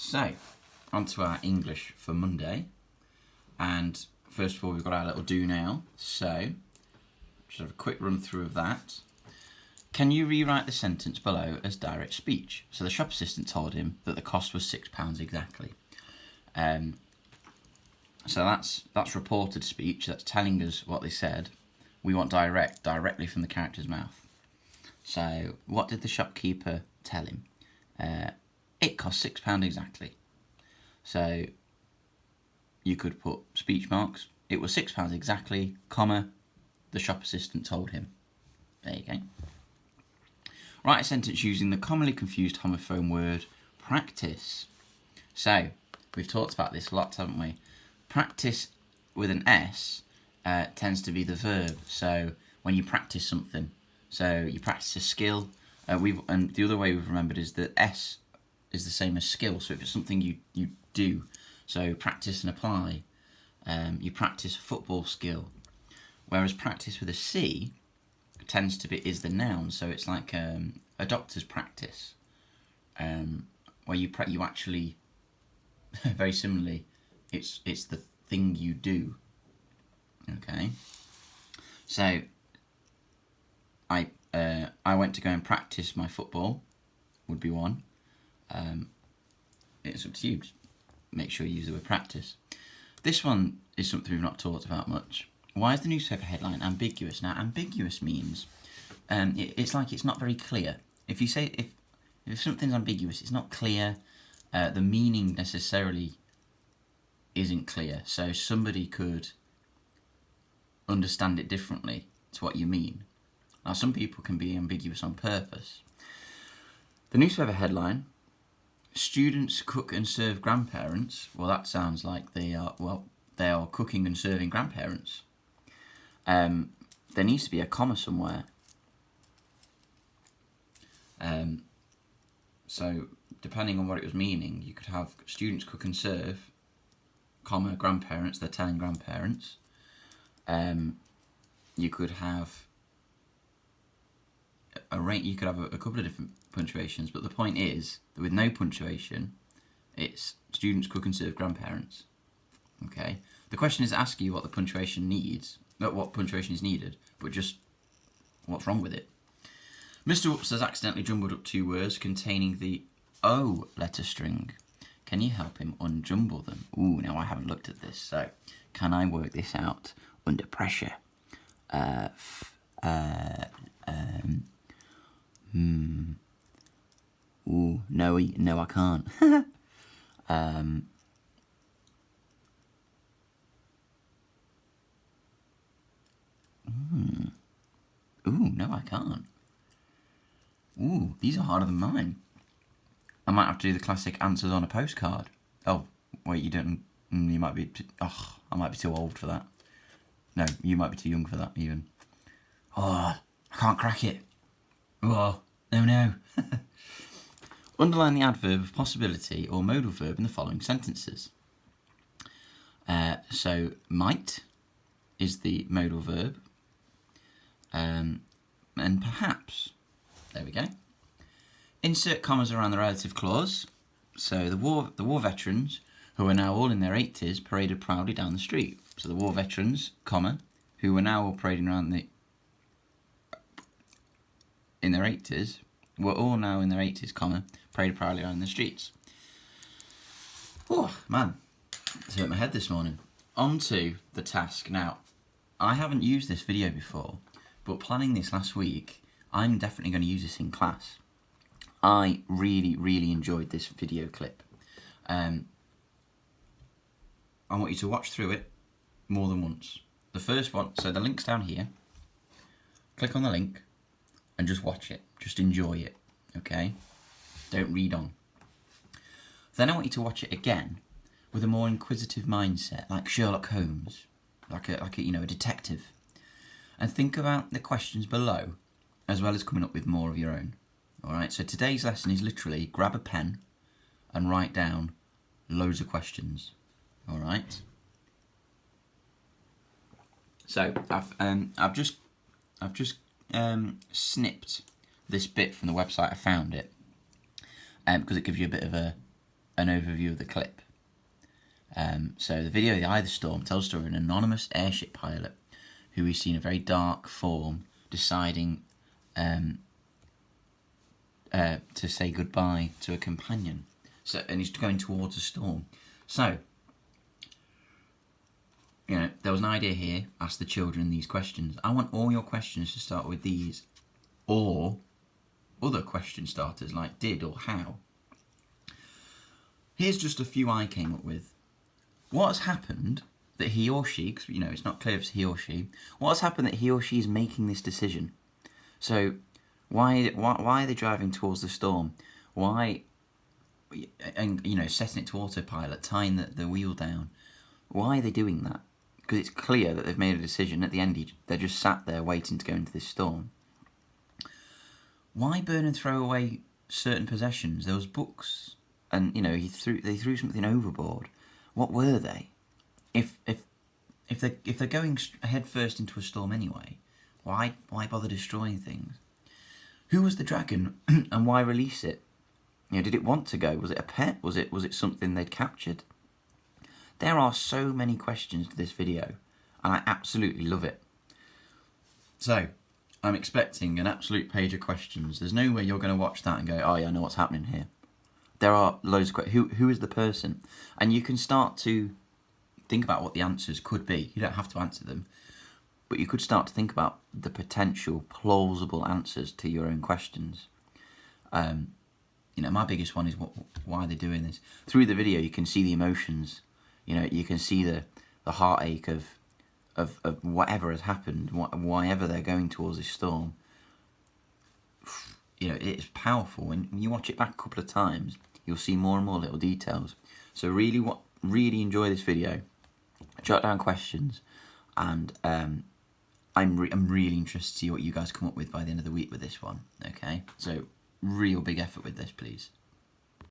So, on to our English for Monday. And first of all, we've got our little do now. So, just have a quick run through of that. Can you rewrite the sentence below as direct speech? So the shop assistant told him that the cost was £6 exactly. So that's reported speech. That's telling us what they said. We want directly from the character's mouth. So what did the shopkeeper tell him? It cost £6 exactly. So you could put speech marks. It was £6 exactly, comma, the shop assistant told him. There you go. Write a sentence using the commonly confused homophone word practice. So, we've talked about this a lot, haven't we? Practice with an S tends to be the verb. So, when you practice something, so you practice a skill. And the other way we've remembered is that S is the same as skill. So, if it's something you do, so practice and apply, you practice a football skill. Whereas practice with a C tends to be is the noun, so it's like a doctor's practice, where you actually very similarly, it's the thing you do. Okay, so I went to go and practice my football would be one. It's up to you. Just make sure you use the word practice. This one is something we've not talked about much. Why is the newspaper headline ambiguous? Now, ambiguous means it's like it's not very clear. If you say if something's ambiguous, it's not clear. The meaning necessarily isn't clear, so somebody could understand it differently to what you mean. Now, some people can be ambiguous on purpose. The newspaper headline: students cook and serve grandparents. Well, that sounds like they are cooking and serving grandparents. There needs to be a comma somewhere. So depending on what it was meaning, you could have students cook and serve, comma, grandparents, they're telling grandparents. You could have a couple of different punctuations, but the point is that with no punctuation, it's students cook and serve grandparents. Okay. The question is asking you what the punctuation needs. Not what punctuation is needed, but just what's wrong with it. Mr. Whoops has accidentally jumbled up two words containing the O letter string. Can you help him unjumble them? Ooh, now I haven't looked at this, so can I work this out under pressure? Ooh, no, I can't. Ooh, no, I can't. Ooh, these are harder than mine. I might have to do the classic answers on a postcard. Oh, wait, you don't... You might be... I might be too old for that. No, you might be too young for that, even. Oh, I can't crack it. Oh, no. Underline the adverb of possibility or modal verb in the following sentences. So, might is the modal verb. And perhaps. There we go. Insert commas around the relative clause. So the war veterans, who are now all in their 80s, paraded proudly down the street. So the war veterans, comma, who are now all parading around in their 80s, were all now in their 80s, comma, paraded proudly around the streets. Oh, man. It's hurt my head this morning. On to the task. Now, I haven't used this video before, but planning this last week, I'm definitely going to use this in class. I really enjoyed this video clip. I want you to watch through it more than once. The first one, so the link's down here. Click on the link and just watch it. Just enjoy it, okay? Don't read on. Then I want you to watch it again with a more inquisitive mindset, like Sherlock Holmes, like a detective. And think about the questions below, as well as coming up with more of your own. Alright, so today's lesson is literally grab a pen and write down loads of questions. Alright? So I've just snipped this bit from the website. I found it because it gives you a bit of a an overview of the clip. So the video, The Eye of the Storm, tells the story of an anonymous airship pilot who we see in a very dark form deciding to say goodbye to a companion. So, and he's going towards a storm. So, there was an idea here. Ask the children these questions. I want all your questions to start with these, or other question starters like did or how. Here's just a few I came up with. What has happened that he or she, because it's not clear if it's he or she, what has happened that he or she is making this decision? So why are they driving towards the storm? Why, and setting it to autopilot, tying the wheel down? Why are they doing that? Because it's clear that they've made a decision. At the end, they're just sat there waiting to go into this storm. Why burn and throw away certain possessions? There was books, and they threw something overboard. What were they? If they're going head first into a storm anyway, why bother destroying things? Who was the dragon, and why release it? Did it want to go? Was it a pet? Was it something they'd captured? There are so many questions to this video, and I absolutely love it. So, I'm expecting an absolute page of questions. There's no way you're going to watch that and go, oh yeah, I know what's happening here. There are loads of questions. Who is the person? And you can start to think about what the answers could be. You don't have to answer them, but you could start to think about the potential plausible answers to your own questions. My biggest one is why they're doing this. Through the video, you can see the emotions. You can see the heartache of whatever has happened, whatever they're going towards this storm. It's powerful. When you watch it back a couple of times, you'll see more and more little details. So really enjoy this video. Jot down questions, and I'm really interested to see what you guys come up with by the end of the week with this one. Okay, so real big effort with this, please.